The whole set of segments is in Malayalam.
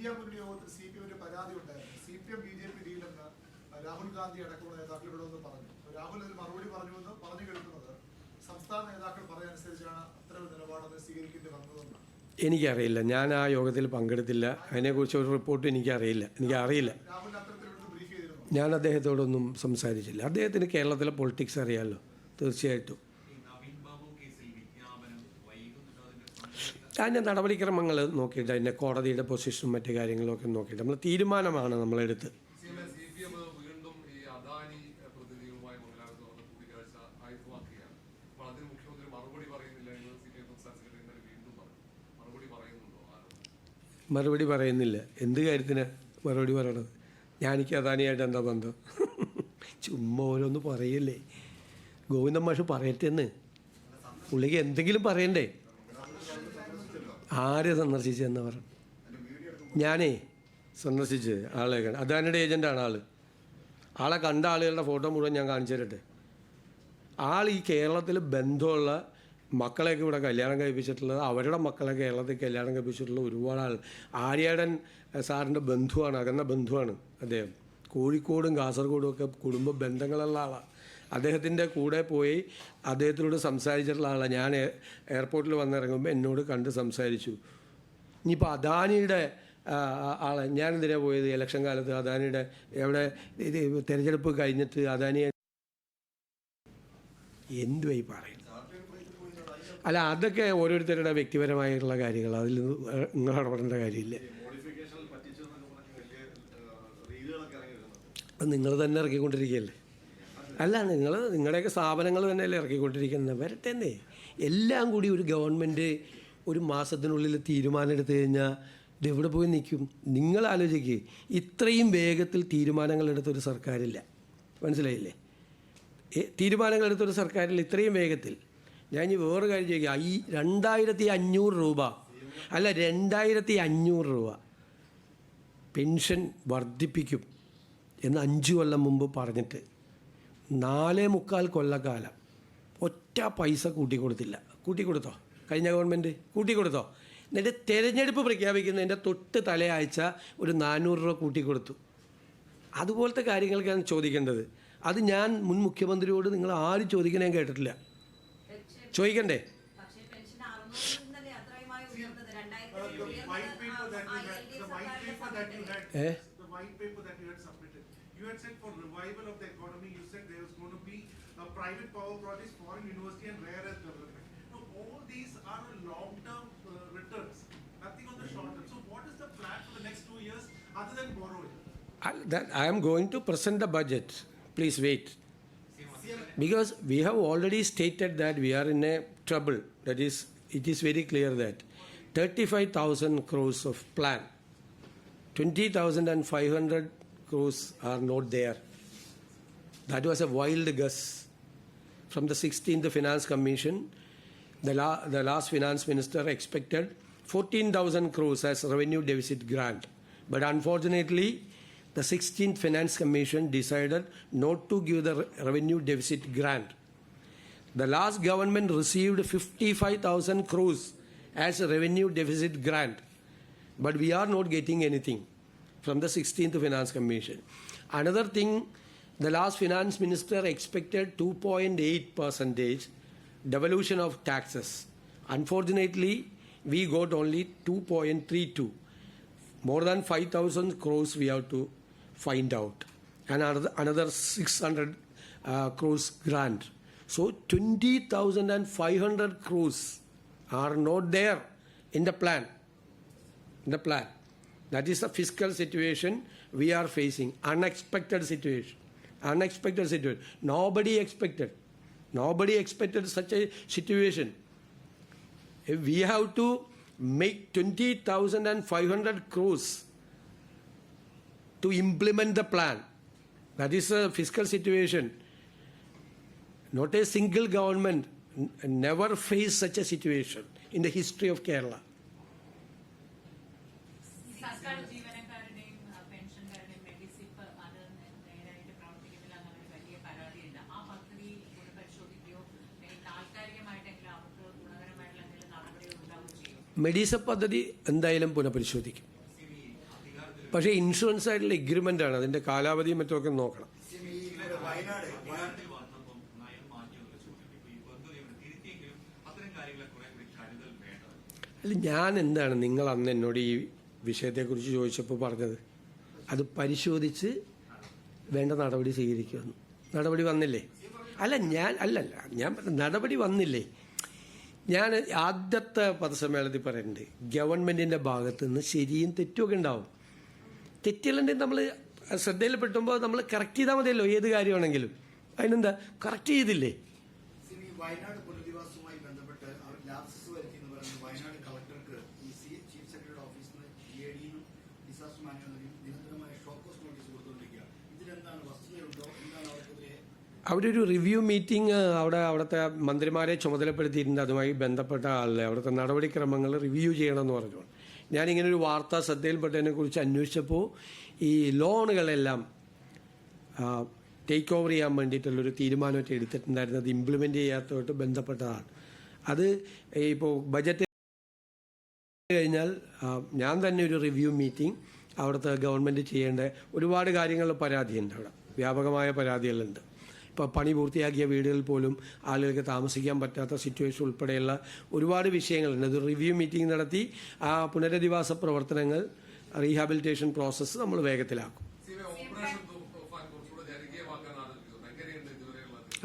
ഇന്ത്യ മുന്നണി യോഗത്തിൽ CPM പരാതി ഉണ്ടായിരുന്നു. CPM BJP ഡീലെന്ന് രാഹുൽ ഗാന്ധി അടക്കമുള്ള നേതാക്കളോടൊന്ന് പറഞ്ഞു. രാഹുൽ അതിൽ മറുപടി പറഞ്ഞുവെന്ന് പറഞ്ഞു കേൾക്കുന്നത് സംസ്ഥാന നേതാക്കൾ പറയുന്നതനുസരിച്ചാണ് അത്തരം നിലപാടൊന്ന് സ്വീകരിക്കേണ്ടി വന്നതെന്നാണ്. എനിക്കറിയില്ല, ഞാൻ ആ യോഗത്തിൽ പങ്കെടുത്തില്ല. അതിനെക്കുറിച്ച് ഒരു റിപ്പോർട്ട് എനിക്കറിയില്ല. ഞാൻ അദ്ദേഹത്തോടൊന്നും സംസാരിച്ചില്ല. അദ്ദേഹത്തിന് കേരളത്തിലെ പൊളിറ്റിക്സ് അറിയാമല്ലോ, തീർച്ചയായിട്ടും. അതിൻ്റെ നടപടിക്രമങ്ങൾ നോക്കിയിട്ട് അതിൻ്റെ കോടതിയുടെ പൊസിഷനും മറ്റു കാര്യങ്ങളൊക്കെ നോക്കിയിട്ട് നമ്മൾ തീരുമാനമാണ് നമ്മളെടുത്ത്. മറുപടി പറയുന്നില്ല. എന്ത് കാര്യത്തിന് മറുപടി പറയണത്? ഞാനിക്ക് അദാനിയായിട്ട് എന്താ ബന്ധം? ചുമ്മാ ഓരോന്ന് പറയല്ലേ. ഗോവിന്ദൻ മാഷ് പറയട്ടെന്ന്, പുള്ളിക്ക് എന്തെങ്കിലും പറയണ്ടേ? ആരെ സന്ദർശിച്ചെന്ന് പറഞ്ഞു? ഞാനേ സന്ദർശിച്ച് ആളെ അദാനിയുടെ ഏജൻ്റാണ് ആളെ കണ്ട ആളുകളുടെ ഫോട്ടോ മുഴുവൻ ഞാൻ കാണിച്ചു തരട്ടെ. ഈ കേരളത്തിൽ ബന്ധമുള്ള മക്കളെയൊക്കെ ഇവിടെ കല്യാണം കഴിപ്പിച്ചിട്ടുള്ളത്, അവരുടെ മക്കളെ കേരളത്തിൽ കല്യാണം കഴിപ്പിച്ചിട്ടുള്ള ഒരുപാട് ആൾ. ആര്യാടൻ സാറിൻ്റെ ബന്ധുവാണ്, അകന്ന ബന്ധുവാണ് അദ്ദേഹം. കോഴിക്കോടും കാസർഗോഡും ഒക്കെ കുടുംബ ബന്ധങ്ങളുള്ള ആളാണ്. അദ്ദേഹത്തിൻ്റെ കൂടെ പോയി അദ്ദേഹത്തിനോട് സംസാരിച്ചിട്ടുള്ള ആളാണ്. ഞാൻ എയർപോർട്ടിൽ വന്നിറങ്ങുമ്പോൾ എന്നോട് കണ്ട് സംസാരിച്ചു. ഇനിയിപ്പോൾ അദാനിയുടെ ആളെ ഞാനെന്തിനാണ് പോയത് ഇലക്ഷൻ കാലത്ത്? അദാനിയുടെ എവിടെ തിരഞ്ഞെടുപ്പ് കഴിഞ്ഞിട്ട് അദാനിയെ എന്തുവായി പറയുന്നത്? അല്ല, അതൊക്കെ ഓരോരുത്തരുടെ വ്യക്തിപരമായിട്ടുള്ള കാര്യങ്ങൾ, അതിൽ നിങ്ങൾ ഇടപെടേണ്ട കാര്യമില്ല. അത് നിങ്ങൾ തന്നെ ഇറക്കിക്കൊണ്ടിരിക്കുകയല്ലേ? അല്ല, നിങ്ങളുടെയൊക്കെ സ്ഥാപനങ്ങൾ തന്നെയല്ലേ ഇറക്കിക്കൊണ്ടിരിക്കുന്നത്? വരട്ടെ. എല്ലാം കൂടി ഒരു ഗവൺമെൻറ് ഒരു മാസത്തിനുള്ളിൽ തീരുമാനം എടുത്തു കഴിഞ്ഞാൽ ഇതെവിടെ പോയി നിൽക്കും? നിങ്ങൾ ആലോചിക്കുക. ഇത്രയും വേഗത്തിൽ തീരുമാനങ്ങളെടുത്തൊരു സർക്കാരില്ല. മനസ്സിലായില്ലേ? തീരുമാനങ്ങളെടുത്തൊരു സർക്കാരിൽ ഇത്രയും വേഗത്തിൽ. ഞാൻ ഇനി വേറൊരു കാര്യം ചോദിക്കുക. 2500 രൂപ അല്ല 2500 രൂപ പെൻഷൻ വർദ്ധിപ്പിക്കും എന്ന് 5 കൊല്ലം മുമ്പ് പറഞ്ഞിട്ട് 4.25 കൊല്ലക്കാലം ഒറ്റ പൈസ കൂട്ടിക്കൊടുത്തില്ല. കൂട്ടിക്കൊടുത്തോ? കഴിഞ്ഞ ഗവൺമെൻറ് കൂട്ടിക്കൊടുത്തോ? എന്നിട്ട് തിരഞ്ഞെടുപ്പ് പ്രഖ്യാപിക്കുന്നതിൻ്റെ തൊട്ട് തലയാഴ്ച ഒരു 400 രൂപ കൂട്ടിക്കൊടുത്തു. അതുപോലത്തെ കാര്യങ്ങൾക്കാണ് ചോദിക്കേണ്ടത്. അത് ഞാൻ മുൻ മുഖ്യമന്ത്രിയോട് നിങ്ങൾ ആരും ചോദിക്കണേ കേട്ടിട്ടില്ല. ചോദിക്കണ്ടേ? You had said for revival of the economy, you said there was going to be private power projects, foreign university and rare earth development. Now, all these are long-term returns, nothing on the short term. So what is the plan for the next 2 years other than borrowing? I am going to present the budget. Please wait. Because we have already stated that we are in a trouble. That is, it is very clear that 35,000 crores of plan, 20,500 crores are not there. That was a wild guess from the 16th Finance Commission. The last finance minister expected 14,000 crores as revenue deficit grant. But unfortunately, the 16th Finance Commission decided not to give the revenue deficit grant. The last government received 55,000 crores as a revenue deficit grant. But we are not getting anything from the 16th Finance Commission. Another thing, the last finance minister expected 2.8% devolution of taxes. Unfortunately, we got only 2.32. More than 5,000 crores we have to find out. And another 600 crores grant. So 20,500 crores are not there in the plan. That is the fiscal situation we are facing. Unexpected situation. Nobody expected such a situation. If we have to make 20,500 crores to implement the plan. That is a fiscal situation. Not a single government never faced such a situation in the history of Kerala. Medisep പദ്ധതി എന്തായാലും പുനഃപരിശോധിക്കും. പക്ഷേ ഇൻഷുറൻസ് ആയിട്ടുള്ള എഗ്രിമെൻ്റ് ആണ്, അതിൻ്റെ കാലാവധിയും മറ്റുമൊക്കെ നോക്കണം. അല്ല, ഞാൻ എന്താണ് നിങ്ങൾ അന്ന് എന്നോട് ഈ വിഷയത്തെക്കുറിച്ച് ചോദിച്ചപ്പോൾ പറഞ്ഞത്, അത് പരിശോധിച്ച് വേണ്ട നടപടി സ്വീകരിക്കുമെന്ന്. നടപടി വന്നില്ലേ? ഞാൻ നടപടി വന്നില്ലേ? ഞാൻ ആദ്യത്തെ പത്രസമ്മേളനത്തിൽ പറയുന്നുണ്ട്, ഗവൺമെൻറ്റിൻ്റെ ഭാഗത്ത് നിന്ന് ശരിയും തെറ്റുമൊക്കെ ഉണ്ടാവും. തെറ്റുകളുണ്ടെങ്കിൽ നമ്മൾ ശ്രദ്ധയിൽപ്പെട്ടുമ്പോൾ നമ്മൾ കറക്റ്റ് ചെയ്താൽ മതിയല്ലോ, ഏത് കാര്യമാണെങ്കിലും. അതിനെന്താ കറക്റ്റ് ചെയ്തില്ലേ? വയനാട് പുനരധിവാസവുമായി ബന്ധപ്പെട്ട് അവർ ലാപ്സസ് വരുത്തി എന്ന് പറയുന്നത് വയനാട് കളക്ടർക്ക് ചീഫ് സെക്രട്ടറിയുടെ ഓഫീസിൽ നിന്ന് GAD-നും ഡിസാസ്റ്റർ മാനേജ്മെന്റിനും നിരന്തരമായ ഷോക്കോസ് നോട്ടീസ് കൊടുത്തുകൊണ്ടിരിക്കുക. ഇതിലെന്താണ് വസ്തുതയുണ്ടോ? എന്താണ് അവർക്കെതിരെ? അവരൊരു റിവ്യൂ മീറ്റിംഗ് അവിടുത്തെ മന്ത്രിമാരെ ചുമതലപ്പെടുത്തിയിട്ടുണ്ട്. അതുമായി ബന്ധപ്പെട്ട ആളിലെ അവിടുത്തെ നടപടിക്രമങ്ങൾ റിവ്യൂ ചെയ്യണമെന്ന് പറഞ്ഞു. ഞാനിങ്ങനെ ഒരു വാർത്ത ശ്രദ്ധയിൽപ്പെട്ടതിനെക്കുറിച്ച് അന്വേഷിച്ചപ്പോൾ ഈ ലോണുകളെല്ലാം ടേക്ക് ഓവർ ചെയ്യാൻ വേണ്ടിയിട്ടുള്ളൊരു തീരുമാനമൊക്കെ എടുത്തിട്ടുണ്ടായിരുന്നത്, അത് ഇംപ്ലിമെൻ്റ് ചെയ്യാത്തതായിട്ട് ബന്ധപ്പെട്ടതാണ്. അത് ഇപ്പോൾ ബജറ്റ് കഴിഞ്ഞാൽ ഞാൻ തന്നെ ഒരു റിവ്യൂ മീറ്റിംഗ് അവിടുത്തെ ഗവൺമെൻറ് ചെയ്യേണ്ട ഒരുപാട് കാര്യങ്ങളിൽ പരാതിയുണ്ട്. അവിടെ വ്യാപകമായ പരാതികളുണ്ട്. ഇപ്പോൾ പണി പൂർത്തിയാക്കിയ വീടുകളിൽ പോലും ആളുകൾക്ക് താമസിക്കാൻ പറ്റാത്ത സിറ്റുവേഷൻ ഉൾപ്പെടെയുള്ള ഒരുപാട് വിഷയങ്ങളുണ്ട്. അത് റിവ്യൂ മീറ്റിംഗ് നടത്തി ആ പുനരധിവാസ പ്രവർത്തനങ്ങൾ, റീഹാബിലിറ്റേഷൻ പ്രോസസ്സ് നമ്മൾ വേഗത്തിലാക്കും.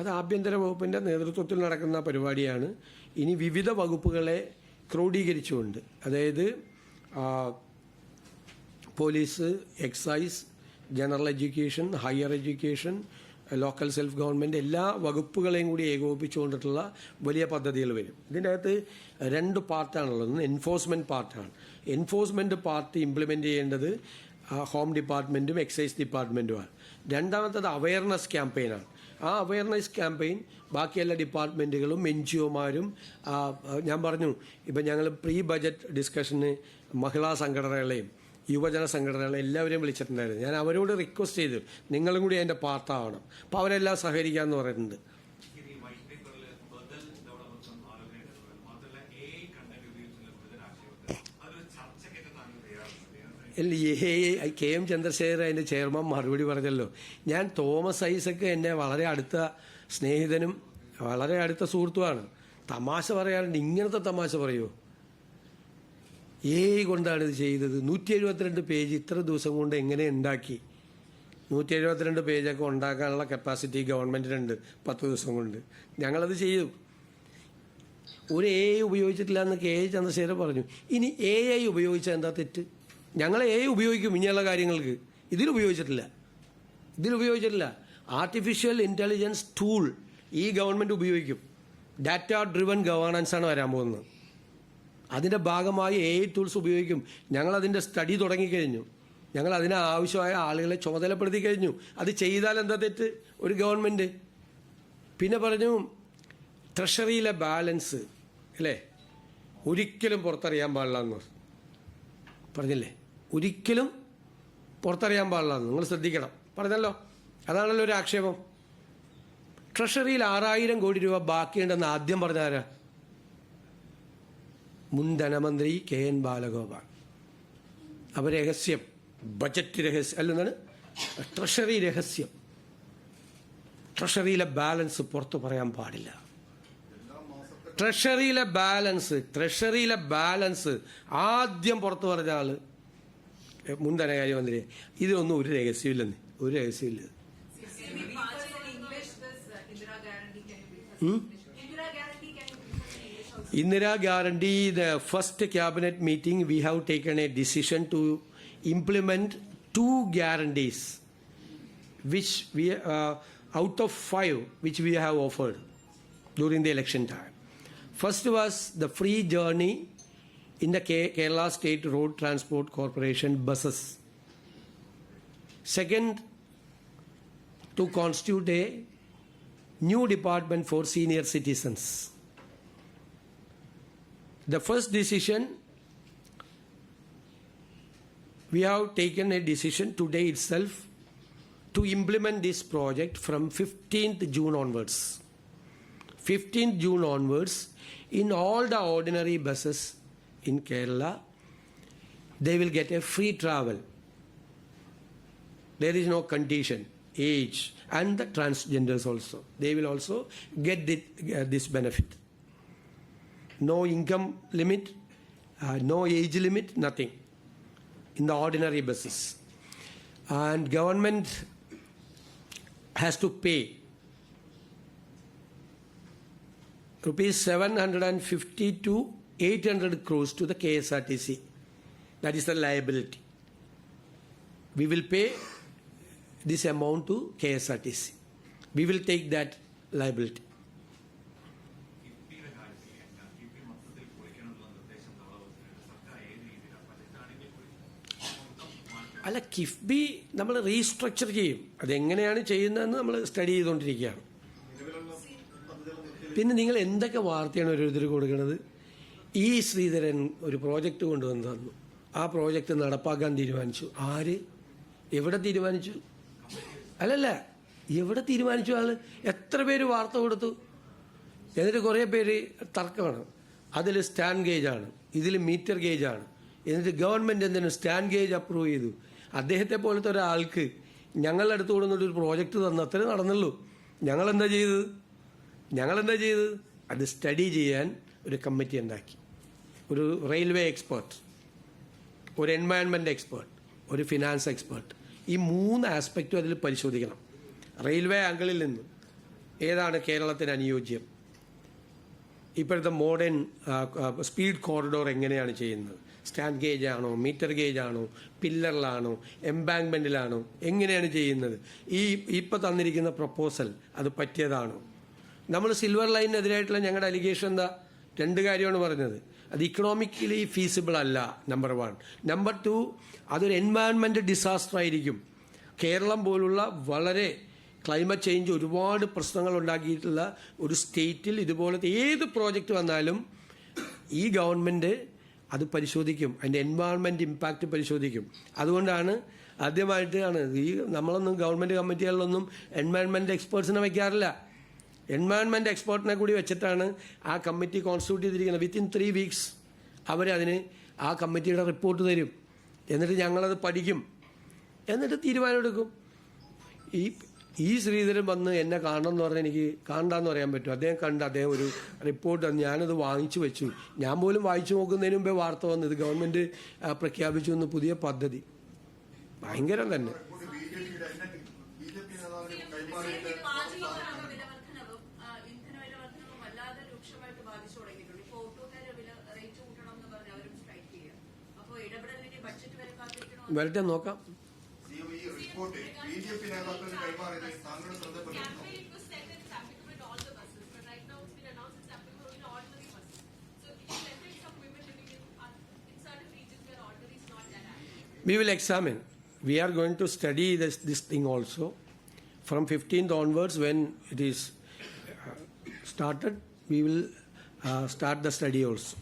അത് ആഭ്യന്തര വകുപ്പിൻ്റെ നേതൃത്വത്തിൽ നടക്കുന്ന പരിപാടിയാണ്. ഇനി വിവിധ വകുപ്പുകളെ ക്രോഡീകരിച്ചുകൊണ്ട്, അതായത് police, excise, general education, higher education, local self government, എല്ലാ വകുപ്പുകളെയും കൂടി ഏകോപിപ്പിച്ചുകൊണ്ടിട്ടുള്ള വലിയ പദ്ധതികൾ വരും. ഇതിൻ്റെ അകത്ത് 2 പാർട്ടാണുള്ളത്. ഒന്ന് എൻഫോഴ്സ്മെൻറ്റ് പാർട്ടാണ്. എൻഫോഴ്സ്മെൻറ്റ് പാർട്ട് ഇംപ്ലിമെൻ്റ് ചെയ്യേണ്ടത് ഹോം ഡിപ്പാർട്ട്മെൻറ്റും എക്സൈസ് ഡിപ്പാർട്ട്മെൻറ്റുമാണ്. രണ്ടാമത്തത് അവയർനെസ് ക്യാമ്പയിനാണ്. ആ അവയർനെസ് ക്യാമ്പയിൻ ബാക്കി എല്ലാ ഡിപ്പാർട്ട്മെൻറ്റുകളും NGOമാരും, ഞാൻ പറഞ്ഞു, ഇപ്പം ഞങ്ങൾ പ്രീ ബജറ്റ് ഡിസ്കഷന് മഹിളാ സംഘടനകളെയും യുവജന സംഘടനകളെ എല്ലാവരെയും വിളിച്ചിട്ടുണ്ടായിരുന്നു. ഞാൻ അവരോട് റിക്വസ്റ്റ് ചെയ്തു, നിങ്ങളും കൂടി അതിൻ്റെ പാർട്ടാവണം. അപ്പോൾ അവരെല്ലാം സഹകരിക്കാമെന്ന് പറയുന്നുണ്ട്. KM ചന്ദ്രശേഖർ അതിൻ്റെ ചെയർമാൻ മറുപടി പറഞ്ഞല്ലോ. ഞാൻ തോമസ് ഐസക്ക് എന്നെ വളരെ അടുത്ത സ്നേഹിതനും വളരെ അടുത്ത സുഹൃത്തുമാണ്. തമാശ പറയാറുണ്ട്. ഇങ്ങനത്തെ തമാശ പറയുമോ? കൊണ്ടാണ് ഇത് ചെയ്തത്. 172 പേജ് ഇത്ര ദിവസം കൊണ്ട് എങ്ങനെ ഉണ്ടാക്കി? 172 പേജൊക്കെ ഉണ്ടാക്കാനുള്ള കപ്പാസിറ്റി ഗവൺമെൻറ്റിനുണ്ട് 10 ദിവസം കൊണ്ട്. ഞങ്ങളത് ചെയ്തു. ഒരു ഉപയോഗിച്ചിട്ടില്ല എന്ന് KA ചന്ദ്രശേഖരൻ പറഞ്ഞു. ഇനി AI ഉപയോഗിച്ചാൽ എന്താ തെറ്റ്? ഞങ്ങൾ AI ഉപയോഗിക്കും ഇനിയുള്ള കാര്യങ്ങൾക്ക്. ഇതിലുപയോഗിച്ചിട്ടില്ല. ആർട്ടിഫിഷ്യൽ ഇൻ്റലിജൻസ് ടൂൾ ഈ ഗവൺമെൻറ് ഉപയോഗിക്കും. ഡാറ്റ ഡ്രിവൺ ഗവേണൻസാണ് വരാൻ പോകുന്നത്. അതിൻ്റെ ഭാഗമായി AI ടൂൾസ് ഉപയോഗിക്കും. ഞങ്ങളതിൻ്റെ സ്റ്റഡി തുടങ്ങിക്കഴിഞ്ഞു. ഞങ്ങൾ അതിന് ആവശ്യമായ ആളുകളെ ചുമതലപ്പെടുത്തി കഴിഞ്ഞു. അത് ചെയ്താൽ എന്താ തെറ്റ് ഒരു ഗവൺമെൻറ്? പിന്നെ പറഞ്ഞു ട്രഷറിയിലെ ബാലൻസ് അല്ലേ ഒരിക്കലും പുറത്തറിയാൻ പാടില്ല എന്ന് പറഞ്ഞില്ലേ? ഒരിക്കലും പുറത്തറിയാൻ പാടില്ല എന്ന് നിങ്ങൾ ശ്രദ്ധിക്കണം പറഞ്ഞല്ലോ. അതാണല്ലോ ഒരു ആക്ഷേപം. ട്രഷറിയിൽ 6000 കോടി രൂപ ബാക്കിയുണ്ടെന്ന് ആദ്യം പറഞ്ഞാരാ? മുൻ ധനമന്ത്രി KN ബാലഗോപാൽ. അപ്പോൾ രഹസ്യം, ബജറ്റ് രഹസ്യം അല്ലെന്നാണ്, ട്രഷറി രഹസ്യം. ട്രഷറിയിലെ ബാലൻസ് പുറത്തു പറയാൻ പാടില്ല. ട്രഷറിയിലെ ബാലൻസ് ആദ്യം പുറത്തു പറഞ്ഞ ആള് മുൻ ധനകാര്യമന്ത്രി. ഇതിലൊന്നും ഒരു രഹസ്യമില്ലെന്ന്, ഒരു രഹസ്യമില്ല. Indira Guarantee, the first cabinet meeting, we have taken a decision to implement 2 guarantees, which we out of 5, which we have offered during the election time. First was the free journey in the Kerala State Road Transport Corporation buses. Second, to constitute a new department for senior citizens. The first decision, we have taken a decision today itself to implement this project from 15th June onwards. 15th June onwards, in all the ordinary buses in Kerala, they will get a free travel There is no condition, age, and the transgenders also. They will also get this benefit. No income limit, no age limit, nothing. In the ordinary basis. And government has to pay rupees 750 to 800 crores to the KSRTC. That is the liability. We will pay this amount to KSRTC. We will take that liability. അല്ല, കിഫ്ബി നമ്മൾ റീസ്ട്രക്ചർ ചെയ്യും. അതെങ്ങനെയാണ് ചെയ്യുന്നതെന്ന് നമ്മൾ സ്റ്റഡി ചെയ്തുകൊണ്ടിരിക്കുകയാണ്. പിന്നെ നിങ്ങൾ എന്തൊക്കെ വാർത്തയാണ് ഓരോരുത്തർ കൊടുക്കുന്നത്? ഈ ശ്രീധരൻ ഒരു പ്രോജക്റ്റ് കൊണ്ടുവന്ന് തന്നു, ആ പ്രോജക്റ്റ് നടപ്പാക്കാൻ തീരുമാനിച്ചു. ആര്? എവിടെ തീരുമാനിച്ചു? അല്ലല്ല, എവിടെ തീരുമാനിച്ചു? ആള് എത്ര പേര് വാർത്ത കൊടുത്തു? എന്നിട്ട് കുറേ പേര് തർക്കമാണ്. അതിൽ സ്റ്റാൻഡ് ഗേജാണ്, ഇതിൽ മീറ്റർ ഗേജാണ്. എന്നിട്ട് ഗവൺമെൻറ് എന്തിനു സ്റ്റാൻഡ് ഗേജ് അപ്രൂവ് ചെയ്തു? അദ്ദേഹത്തെ പോലത്തെ ഒരാൾക്ക് ഞങ്ങളുടെ അടുത്ത് കൊടുന്നിട്ടൊരു പ്രോജക്റ്റ് തന്നു, അത്രേ നടന്നുള്ളൂ. ഞങ്ങളെന്താ ചെയ്തത്? അത് സ്റ്റഡി ചെയ്യാൻ ഒരു കമ്മിറ്റി ഉണ്ടാക്കി. ഒരു റെയിൽവേ എക്സ്പേർട്ട്, ഒരു എൻവയൺമെൻറ്റ് എക്സ്പേർട്ട്, ഒരു ഫിനാൻസ് എക്സ്പേർട്ട്. ഈ 3 ആസ്പെക്റ്റും അതിൽ പരിശോധിക്കണം. റെയിൽവേ ആംഗിളിൽ നിന്ന് ഏതാണ് കേരളത്തിന് അനുയോജ്യം, ഇപ്പോഴത്തെ മോഡേൺ സ്പീഡ് കോറിഡോർ എങ്ങനെയാണ് ചെയ്യുന്നത്, സ്റ്റാൻഡ് ഗേജ് ആണോ, മീറ്റർ ഗേജ് ആണോ, പില്ലറിലാണോ, എംബാങ്ക്മെൻറ്റിലാണോ, എങ്ങനെയാണ് ചെയ്യുന്നത്, ഇപ്പോൾ തന്നിരിക്കുന്ന പ്രപ്പോസൽ അത് പറ്റിയതാണോ? നമ്മൾ സിൽവർ ലൈനിനെതിരായിട്ടുള്ള ഞങ്ങളുടെ അലിഗേഷൻ എന്താ? 2 കാര്യമാണ് പറഞ്ഞത്. അത് ഇക്കണോമിക്കലി ഫീസിബിൾ അല്ല, നമ്പർ 1. നമ്പർ 2, അതൊരു എൻവയൺമെൻറ്റ് ഡിസാസ്റ്റർ ആയിരിക്കും. കേരളം പോലുള്ള വളരെ ക്ലൈമറ്റ് ചേഞ്ച് ഒരുപാട് പ്രശ്നങ്ങൾ ഉണ്ടാക്കിയിട്ടുള്ള ഒരു സ്റ്റേറ്റിൽ ഇതുപോലത്തെ ഏത് പ്രോജക്റ്റ് വന്നാലും ഈ ഗവൺമെൻറ് അത് പരിശോധിക്കും, അതിൻ്റെ എൻവയൺമെൻറ്റ് ഇമ്പാക്റ്റ് പരിശോധിക്കും. അതുകൊണ്ടാണ് ആദ്യമായിട്ടാണ് നമ്മളൊന്നും ഗവൺമെൻറ് കമ്മിറ്റികളിലൊന്നും എൻവയൺമെൻറ്റ് എക്സ്പേർട്സിനെ വയ്ക്കാറില്ല. എൻവയൺമെൻറ്റ് എക്സ്പേർട്ടിനെ കൂടി വെച്ചിട്ടാണ് ആ കമ്മിറ്റി കോൺസ്റ്റിറ്റ്യൂട്ട് ചെയ്തിരിക്കുന്നത്. വിത്തിൻ 3 വീക്സ് അവരതിന് ആ കമ്മിറ്റിയുടെ റിപ്പോർട്ട് തരും. എന്നിട്ട് ഞങ്ങളത് പഠിക്കും, എന്നിട്ട് തീരുമാനമെടുക്കും. ഈ ശ്രീധരൻ വന്ന് എന്നെ കാണണമെന്ന് പറഞ്ഞാൽ എനിക്ക് കാണണ്ടെന്ന് പറയാൻ പറ്റും. അദ്ദേഹം ഒരു റിപ്പോർട്ട് തന്നു, ഞാനത് വാങ്ങിച്ചു വെച്ചു. ഞാൻ പോലും വായിച്ചു നോക്കുന്നതിന് മുമ്പേ വാർത്ത വന്നു, ഇത് ഗവൺമെൻറ് പ്രഖ്യാപിച്ചു എന്ന് പുതിയ പദ്ധതി. ഭയങ്കരം തന്നെ. വരട്ടെ, നോക്കാം. We will examine. We are going to study this thing also. From 15th onwards, when it is started, we will start the study also.